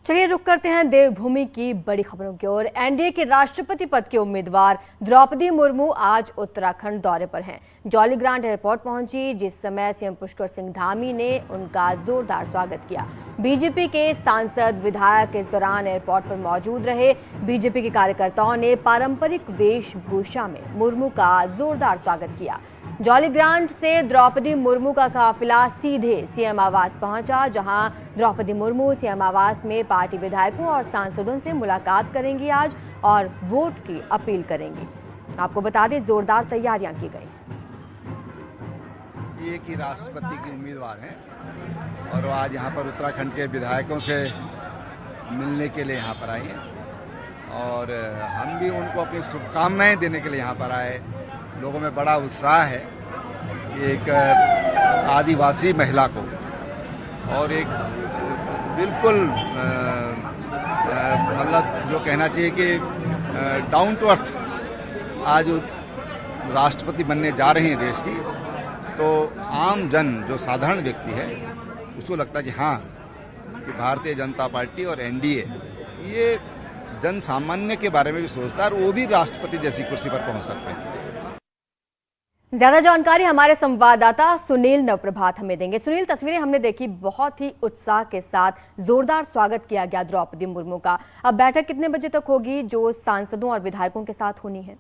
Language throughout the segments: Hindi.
चलिए रुक करते हैं देवभूमि की बड़ी खबरों की ओर। एनडीए के राष्ट्रपति पद के उम्मीदवार द्रौपदी मुर्मू आज उत्तराखंड दौरे पर हैं। जॉलीग्रांट एयरपोर्ट पहुंची, जिस समय सीएम पुष्कर सिंह धामी ने उनका जोरदार स्वागत किया। बीजेपी के सांसद विधायक इस दौरान एयरपोर्ट पर मौजूद रहे। बीजेपी के कार्यकर्ताओं ने पारंपरिक वेशभूषा में मुर्मू का जोरदार स्वागत किया। जॉलीग्रांट से द्रौपदी मुर्मू का काफिला सीधे सीएम आवास पहुंचा, जहां द्रौपदी मुर्मू सीएम आवास में पार्टी विधायकों और सांसदों से मुलाकात करेंगी आज और वोट की अपील करेंगी। आपको बता दें, जोरदार तैयारियां की गई। ये कि राष्ट्रपति की उम्मीदवार हैं और वो आज यहाँ पर उत्तराखंड के विधायकों से मिलने के लिए यहाँ पर आई हैं और हम भी उनको अपनी शुभकामनाएं देने के लिए यहाँ पर आए। लोगों में बड़ा उत्साह है। एक आदिवासी महिला को और एक बिल्कुल मतलब जो कहना चाहिए कि डाउन टू अर्थ आज राष्ट्रपति बनने जा रहे हैं देश की, तो आम जन जो साधारण व्यक्ति है उसको लगता है कि हाँ, कि भारतीय जनता पार्टी और एनडीए ये जन सामान्य के बारे में भी सोचता है और वो भी राष्ट्रपति जैसी कुर्सी पर पहुंच सकते हैं। ज्यादा जानकारी हमारे संवाददाता सुनील नवप्रभात हमें देंगे। सुनील, तस्वीरें हमने देखी, बहुत ही उत्साह के साथ जोरदार स्वागत किया गया द्रौपदी मुर्मू का। अब बैठक कितने बजे तक होगी जो सांसदों और विधायकों के साथ होनी है?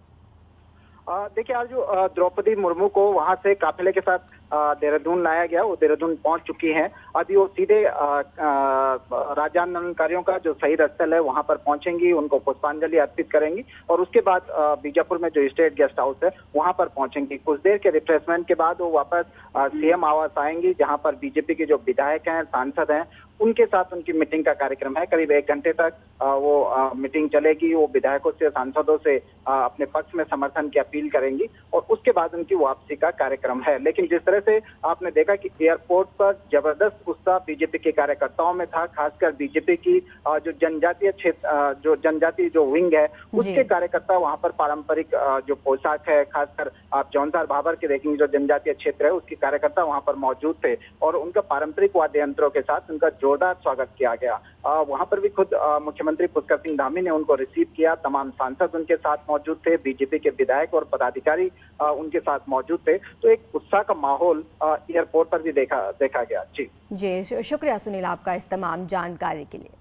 देखिए, आज जो द्रौपदी मुर्मू को वहां से काफिले के साथ देहरादून लाया गया, वो देहरादून पहुंच चुकी हैं। अभी वो सीधे राज्य आंदोलनकारियों का जो शहीद स्थल है वहां पर पहुंचेंगी, उनको पुष्पांजलि अर्पित करेंगी और उसके बाद बीजापुर में जो स्टेट गेस्ट हाउस है वहां पर पहुंचेंगी। कुछ देर के रिफ्रेशमेंट के बाद वो वापस सीएम आवास आएंगी, जहां पर बीजेपी के जो विधायक हैं, सांसद हैं, उनके साथ उनकी मीटिंग का कार्यक्रम है। करीब 1 घंटे तक वो मीटिंग चलेगी। वो विधायकों से, सांसदों से अपने पक्ष में समर्थन की अपील करेंगी और उसके बाद उनकी वापसी का कार्यक्रम है। लेकिन जिस तरह से आपने देखा कि एयरपोर्ट पर जबरदस्त उत्साह बीजेपी के कार्यकर्ताओं में था, खासकर बीजेपी की जो जनजातीय क्षेत्र, जो जनजातीय जो विंग है, उसके कार्यकर्ता वहां पर पारंपरिक जो पोशाक है, खासकर आप जौनसार भाबर के देखेंगे जो जनजातीय क्षेत्र है, उसके कार्यकर्ता वहां पर मौजूद थे और उनका पारंपरिक वाद्य यंत्रों के साथ उनका जोरदार स्वागत किया गया। वहां पर भी खुद मुख्यमंत्री पुष्कर सिंह धामी ने उनको रिसीव किया। तमाम सांसद उनके साथ मौजूद थे, बीजेपी के विधायक और पदाधिकारी उनके साथ मौजूद थे। तो एक उत्साह का माहौल एयरपोर्ट पर भी देखा गया। जी, शुक्रिया सुनील आपका इस तमाम जानकारी के लिए।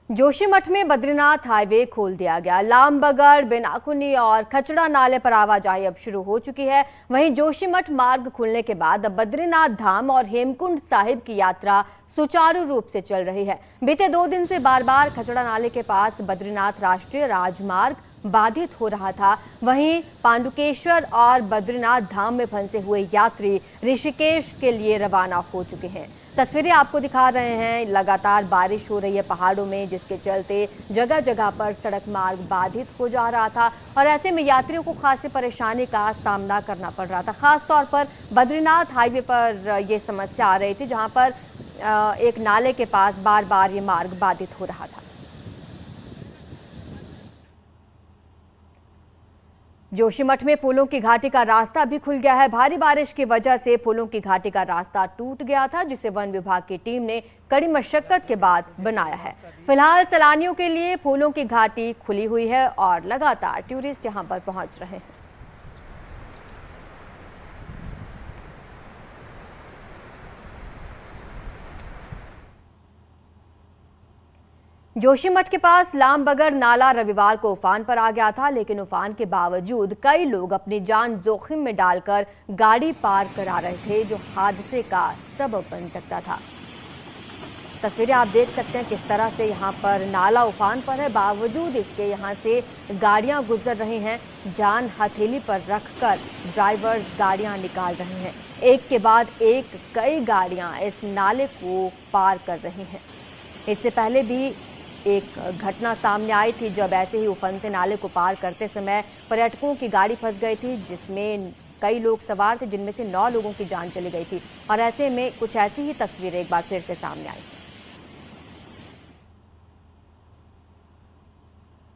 जोशीमठ में बद्रीनाथ हाईवे खोल दिया गया। लामबगड़, बिनाकुनी और खचड़ा नाले पर आवाजाही अब शुरू हो चुकी है। वहीं जोशीमठ मार्ग खुलने के बाद अब बद्रीनाथ धाम और हेमकुंड साहिब की यात्रा सुचारू रूप से चल रही है। बीते 2 दिन से बार बार खचड़ा नाले के पास बद्रीनाथ राष्ट्रीय राजमार्ग बाधित हो रहा था। वहीं पांडुकेश्वर और बद्रीनाथ धाम में फंसे हुए यात्री ऋषिकेश के लिए रवाना हो चुके हैं। तस्वीरें आपको दिखा रहे हैं। लगातार बारिश हो रही है पहाड़ों में, जिसके चलते जगह जगह पर सड़क मार्ग बाधित हो जा रहा था और ऐसे में यात्रियों को खासी परेशानी का सामना करना पड़ रहा था। खास तौर पर बद्रीनाथ हाईवे पर ये समस्या आ रही थी, जहां पर एक नाले के पास बार बार ये मार्ग बाधित हो रहा था। जोशीमठ में फूलों की घाटी का रास्ता भी खुल गया है। भारी बारिश की वजह से फूलों की घाटी का रास्ता टूट गया था, जिसे वन विभाग की टीम ने कड़ी मशक्कत के बाद बनाया है। फिलहाल सैलानियों के लिए फूलों की घाटी खुली हुई है और लगातार टूरिस्ट यहां पर पहुंच रहे हैं। जोशीमठ के पास लामबगड़ नाला रविवार को उफान पर आ गया था, लेकिन उफान के बावजूद कई लोग अपनी जान जोखिम में डालकर गाड़ी पार करा रहे थे, जो हादसे का सबब बन सकता था। तस्वीरें आप देख सकते हैं किस तरह से यहाँ पर नाला उफान पर है, बावजूद इसके यहाँ से गाड़ियाँ गुजर रही हैं। जान हथेली पर रखकर ड्राइवर गाड़ियाँ निकाल रहे हैं। एक के बाद एक कई गाड़ियाँ इस नाले को पार कर रही हैं। इससे पहले भी एक घटना सामने आई थी, जब ऐसे ही उफनते नाले को पार करते समय पर्यटकों की गाड़ी फंस गई थी, जिसमें कई लोग सवार थे, जिनमें से 9 लोगों की जान चली गई थी। और ऐसे में कुछ ऐसी ही तस्वीरें एक बार फिर से सामने आई।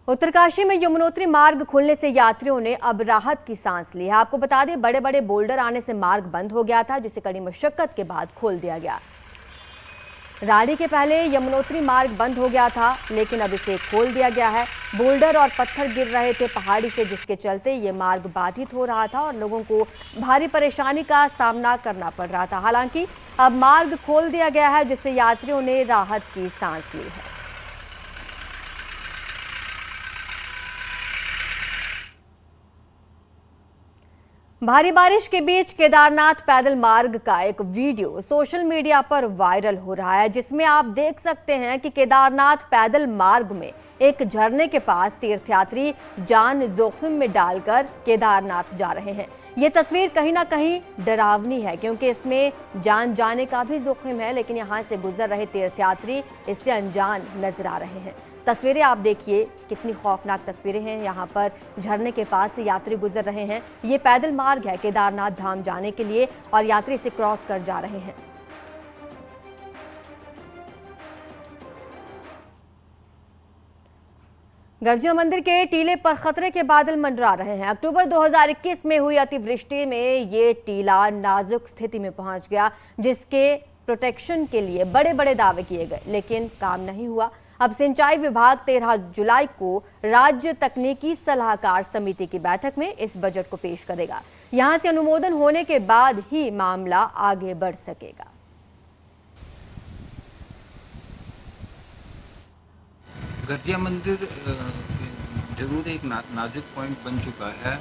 उत्तरकाशी में यमुनोत्री मार्ग खुलने से यात्रियों ने अब राहत की सांस ली है। आपको बता दें, बड़े बड़े बोल्डर आने से मार्ग बंद हो गया था, जिसे कड़ी मशक्कत के बाद खोल दिया गया। राड़ी के पहले यमुनोत्री मार्ग बंद हो गया था, लेकिन अब इसे खोल दिया गया है। बोल्डर और पत्थर गिर रहे थे पहाड़ी से, जिसके चलते ये मार्ग बाधित हो रहा था और लोगों को भारी परेशानी का सामना करना पड़ रहा था। हालांकि अब मार्ग खोल दिया गया है, जिससे यात्रियों ने राहत की सांस ली है। भारी बारिश के बीच केदारनाथ पैदल मार्ग का एक वीडियो सोशल मीडिया पर वायरल हो रहा है, जिसमें आप देख सकते हैं कि केदारनाथ पैदल मार्ग में एक झरने के पास तीर्थयात्री जान जोखिम में डालकर केदारनाथ जा रहे हैं। ये तस्वीर कहीं ना कहीं डरावनी है, क्योंकि इसमें जान जाने का भी जोखिम है, लेकिन यहाँ से गुजर रहे तीर्थयात्री इससे अनजान नजर आ रहे हैं। तस्वीरें आप देखिए, कितनी खौफनाक तस्वीरें हैं। यहाँ पर झरने के पास से यात्री गुजर रहे हैं। ये पैदल मार्ग है केदारनाथ धाम जाने के लिए और यात्री इसे क्रॉस कर जा रहे हैं। गर्जिया मंदिर के टीले पर खतरे के बादल मंडरा रहे हैं। अक्टूबर 2021 में हुई अतिवृष्टि में ये टीला नाजुक स्थिति में पहुंच गया, जिसके प्रोटेक्शन के लिए बड़े बड़े दावे किए गए, लेकिन काम नहीं हुआ। अब सिंचाई विभाग 13 जुलाई को राज्य तकनीकी सलाहकार समिति की बैठक में इस बजट को पेश करेगा। यहां से अनुमोदन होने के बाद ही मामला आगे बढ़ सकेगा। गर्जिया मंदिर जरूर एक नाजुक पॉइंट बन चुका है।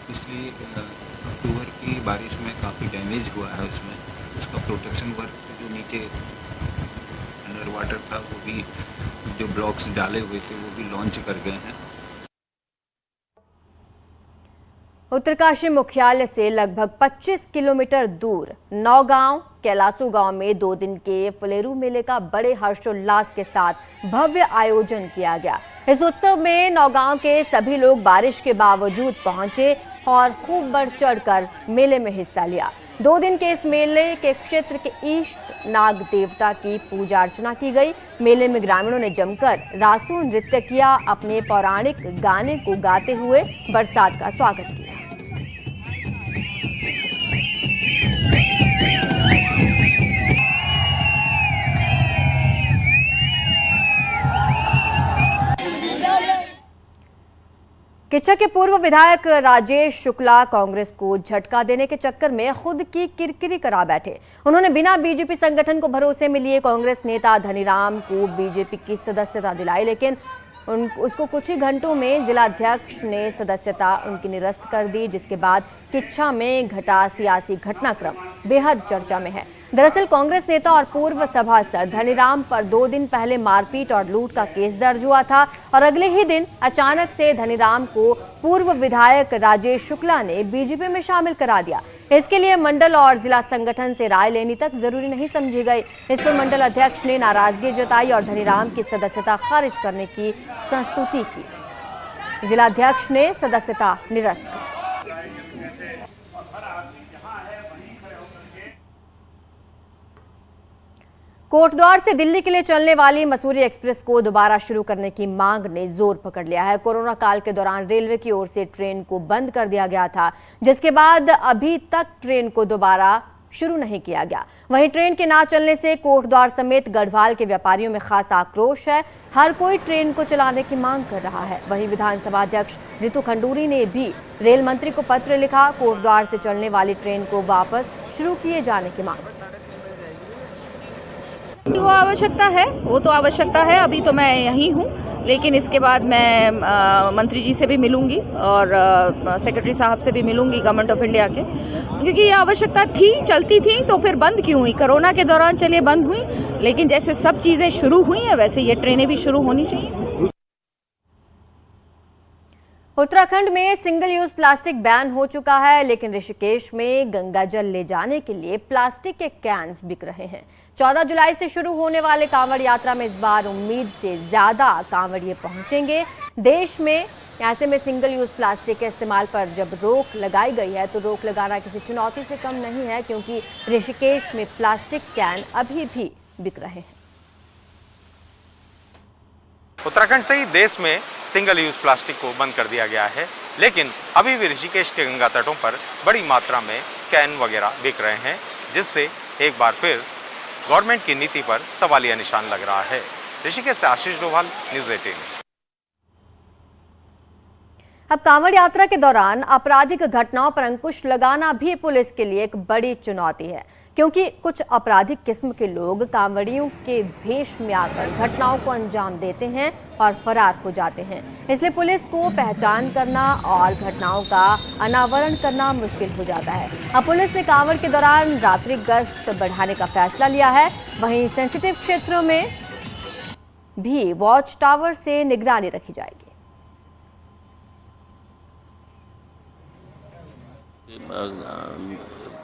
पिछली अक्टूबर की बारिश में काफ़ी डैमेज हुआ है उसमें। उसका प्रोटेक्शन वर्क जो नीचे अंडर वाटर था, वो भी जो ब्लॉक्स डाले हुए थे वो भी लॉन्च कर गए हैं। उत्तरकाशी मुख्यालय से लगभग 25 किलोमीटर दूर नौगांव कैलासू गांव में 2 दिन के फुलेरू मेले का बड़े हर्षोल्लास के साथ भव्य आयोजन किया गया। इस उत्सव में नौगांव के सभी लोग बारिश के बावजूद पहुंचे और खूब बढ़ चढ़कर मेले में हिस्सा लिया। 2 दिन के इस मेले के क्षेत्र के इष्ट नाग देवता की पूजा अर्चना की गई। मेले में ग्रामीणों ने जमकर रासू नृत्य किया, अपने पौराणिक गाने को गाते हुए बरसात का स्वागत किया। किच्चा के पूर्व विधायक राजेश शुक्ला कांग्रेस को झटका देने के चक्कर में खुद की किरकिरी करा बैठे। उन्होंने बिना बीजेपी संगठन को भरोसे में लिए कांग्रेस नेता धनीराम को बीजेपी की सदस्यता दिलाई, लेकिन उसको कुछ ही घंटों में जिलाध्यक्ष ने सदस्यता उनकी निरस्त कर दी, जिसके बाद किच्छा में घटा सियासी घटनाक्रम बेहद चर्चा में है। दरअसल कांग्रेस नेता और पूर्व सभासद धनीराम पर 2 दिन पहले मारपीट और लूट का केस दर्ज हुआ था और अगले ही दिन अचानक से धनीराम को पूर्व विधायक राजेश शुक्ला ने बीजेपी में शामिल करा दिया। इसके लिए मंडल और जिला संगठन से राय लेनी तक जरूरी नहीं समझी गई। इस पर मंडल अध्यक्ष ने नाराजगी जताई और धनीराम की सदस्यता खारिज करने की संस्तुति की। जिलाध्यक्ष ने सदस्यता निरस्त की। कोटद्वार से दिल्ली के लिए चलने वाली मसूरी एक्सप्रेस को दोबारा शुरू करने की मांग ने जोर पकड़ लिया है। कोरोना काल के दौरान रेलवे की ओर से ट्रेन को बंद कर दिया गया था, जिसके बाद अभी तक ट्रेन को दोबारा शुरू नहीं किया गया। वहीं ट्रेन के ना चलने से कोटद्वार समेत गढ़वाल के व्यापारियों में खास आक्रोश है। हर कोई ट्रेन को चलाने की मांग कर रहा है। वहीं विधानसभा अध्यक्ष रितु खंडूरी ने भी रेल मंत्री को पत्र लिखा, कोटद्वार से चलने वाली ट्रेन को वापस शुरू किए जाने की मांग। वो आवश्यकता है, वो तो आवश्यकता है। अभी तो मैं यहीं हूँ, लेकिन इसके बाद मैं मंत्री जी से भी मिलूंगी और सेक्रेटरी साहब से भी मिलूंगी गवर्नमेंट ऑफ इंडिया के, क्योंकि ये आवश्यकता थी, चलती थी तो फिर बंद क्यों हुई? कोरोना के दौरान चलिए बंद हुई, लेकिन जैसे सब चीज़ें शुरू हुई हैं वैसे ये ट्रेनें भी शुरू होनी चाहिए। उत्तराखंड में सिंगल यूज प्लास्टिक बैन हो चुका है, लेकिन ऋषिकेश में गंगा जल ले जाने के लिए प्लास्टिक के कैंस बिक रहे हैं। 14 जुलाई से शुरू होने वाले कांवड़ यात्रा में इस बार उम्मीद से ज्यादा कांवड़िए पहुंचेंगे। देश में ऐसे में सिंगल यूज प्लास्टिक के इस्तेमाल पर जब रोक लगाई गई है तो रोक लगाना किसी चुनौती से कम नहीं है, क्योंकि ऋषिकेश में प्लास्टिक कैन अभी भी बिक रहे हैं। उत्तराखंड सहित देश में सिंगल यूज प्लास्टिक को बंद कर दिया गया है, लेकिन अभी भी ऋषिकेश के गंगा तटों पर बड़ी मात्रा में कैन वगैरह बिक रहे हैं, जिससे एक बार फिर गवर्नमेंट की नीति पर सवालिया निशान लग रहा है। ऋषिकेश से आशीष डोभाल, न्यूज़ 18। अब कांवड़ यात्रा के दौरान आपराधिक घटनाओं पर अंकुश लगाना भी पुलिस के लिए एक बड़ी चुनौती है, क्योंकि कुछ आपराधिक किस्म के लोग कांवड़ियों के भेष में आकर घटनाओं को अंजाम देते हैं और फरार हो जाते हैं। इसलिए पुलिस को पहचान करना और घटनाओं का अनावरण करना मुश्किल हो जाता है। अब पुलिस ने कांवड़ के दौरान रात्रि गश्त बढ़ाने का फैसला लिया है। वहीं सेंसिटिव क्षेत्रों में भी वॉच टावर से निगरानी रखी जाएगी।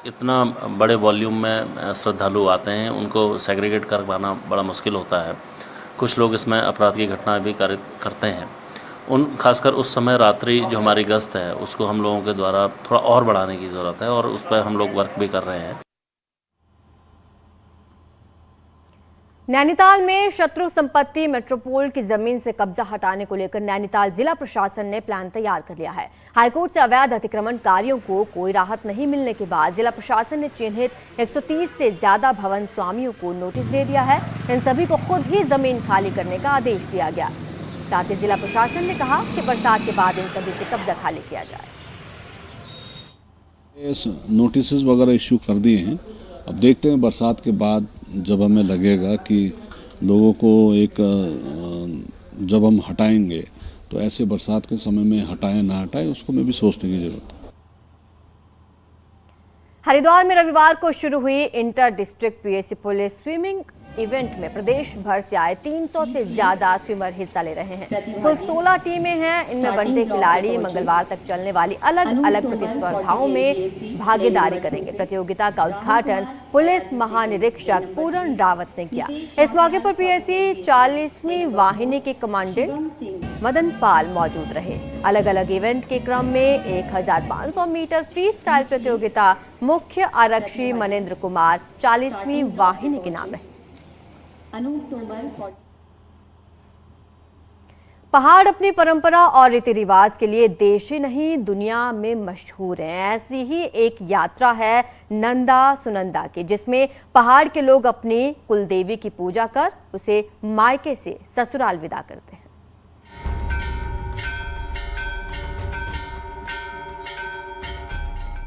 इतना बड़े वॉल्यूम में श्रद्धालु आते हैं, उनको सेग्रीगेट कर पाना बड़ा मुश्किल होता है। कुछ लोग इसमें अपराध की घटना भी करते हैं। खासकर उस समय रात्रि जो हमारी गश्त है उसको हम लोगों के द्वारा थोड़ा और बढ़ाने की ज़रूरत है और उस पर हम लोग वर्क भी कर रहे हैं। नैनीताल में शत्रु संपत्ति मेट्रोपोल की जमीन से कब्जा हटाने को लेकर नैनीताल जिला प्रशासन ने प्लान तैयार कर लिया है। हाईकोर्ट से अवैध अतिक्रमणकारियों को कोई राहत नहीं मिलने के बाद जिला प्रशासन ने चिन्हित 130 से ज्यादा भवन स्वामियों को नोटिस दे दिया है। इन सभी को खुद ही जमीन खाली करने का आदेश दिया गया। साथ ही जिला प्रशासन ने कहा कि बरसात के बाद इन सभी से कब्जा खाली किया जाए। नोटिस वगैरह इश्यू कर दिए हैं। अब देखते हैं बरसात के बाद जब हमें लगेगा कि लोगों को जब हम हटाएंगे तो ऐसे बरसात के समय में हटाएं ना हटाएं उसको में भी सोचने की जरूरत है। हरिद्वार में रविवार को शुरू हुई inter district PAC police swimming event में प्रदेश भर से आए 300 से ज्यादा स्विमर हिस्सा ले रहे हैं। कुल 16 टीमें हैं। इनमें बनते खिलाड़ी मंगलवार तक चलने वाली अलग अलग प्रतिस्पर्धाओं में भागीदारी करेंगे। प्रतियोगिता का उद्घाटन पुलिस महानिरीक्षक पूरन रावत ने किया। इस मौके पर पीएसी 40वीं वाहिनी के कमांडेंट मदन पाल मौजूद रहे। अलग अलग इवेंट के क्रम में 1500 मीटर फ्री स्टाइल प्रतियोगिता मुख्य आरक्षी मनेंद्र कुमार 40वीं वाहिनी के नाम रहे। पहाड़ अपनी परंपरा और रीति रिवाज के लिए देश ही नहीं दुनिया में मशहूर हैं। ऐसी ही एक यात्रा है नंदा सुनंदा की, जिसमें पहाड़ के लोग अपनी कुलदेवी की पूजा कर उसे मायके से ससुराल विदा करते हैं।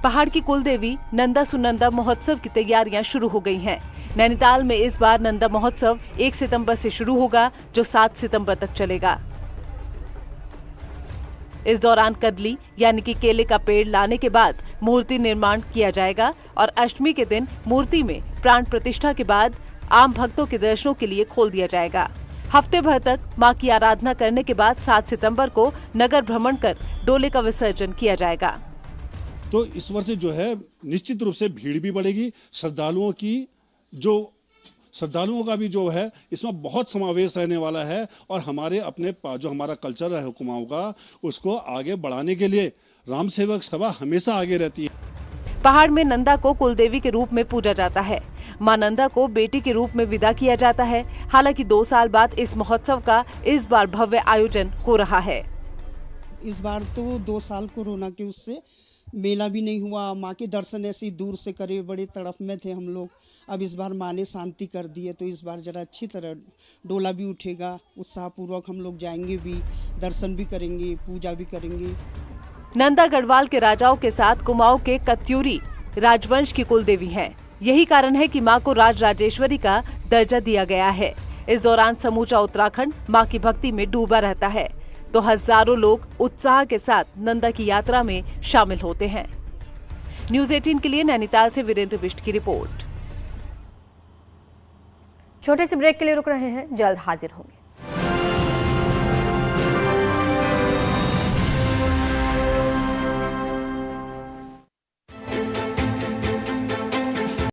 पहाड़ की कुलदेवी नंदा सुनंदा महोत्सव की तैयारियां शुरू हो गई हैं। नैनीताल में इस बार नंदा महोत्सव 1 सितंबर से शुरू होगा, जो 7 सितंबर तक चलेगा। इस दौरान कदली यानी कि केले का पेड़ लाने के बाद मूर्ति निर्माण किया जाएगा और अष्टमी के दिन मूर्ति में प्राण प्रतिष्ठा के बाद आम भक्तों के दर्शनों के लिए खोल दिया जाएगा। हफ्ते भर तक मां की आराधना करने के बाद 7 सितंबर को नगर भ्रमण कर डोले का विसर्जन किया जाएगा। तो इस वर्ष जो है निश्चित रूप से भीड़ भी बढ़ेगी। श्रद्धालुओं का भी जो है इसमें बहुत समावेश रहने वाला है और हमारे अपने जो हमारा कल्चर है हुक्माओं का उसको आगे बढ़ाने के लिए राम सेवक सभा हमेशा आगे रहती है। पहाड़ में नंदा को कुलदेवी के रूप में पूजा जाता है। मां नंदा को बेटी के रूप में विदा किया जाता है। हालांकि 2 साल बाद इस महोत्सव का इस बार भव्य आयोजन हो रहा है। इस बार तो 2 साल कोरोना के उससे मेला भी नहीं हुआ। माँ के दर्शन ऐसी दूर से करे, बड़े तड़प में थे हम लोग। अब इस बार माँ ने शांति कर दी है तो इस बार जरा अच्छी तरह डोला भी उठेगा। उत्साहपूर्वक हम लोग जाएंगे भी, दर्शन भी करेंगे, पूजा भी करेंगे। नंदा गढ़वाल के राजाओं के साथ कुमाऊं के कत्यूरी राजवंश की कुलदेवी हैं। यही कारण है कि मां को राजराजेश्वरी का दर्जा दिया गया है। इस दौरान समूचा उत्तराखंड मां की भक्ति में डूबा रहता है, तो हजारों लोग उत्साह के साथ नंदा की यात्रा में शामिल होते हैं। न्यूज़ 18 के लिए नैनीताल से वीरेंद्र बिष्ट की रिपोर्ट। छोटे से ब्रेक के लिए रुक रहे हैं, जल्द हाजिर होंगे।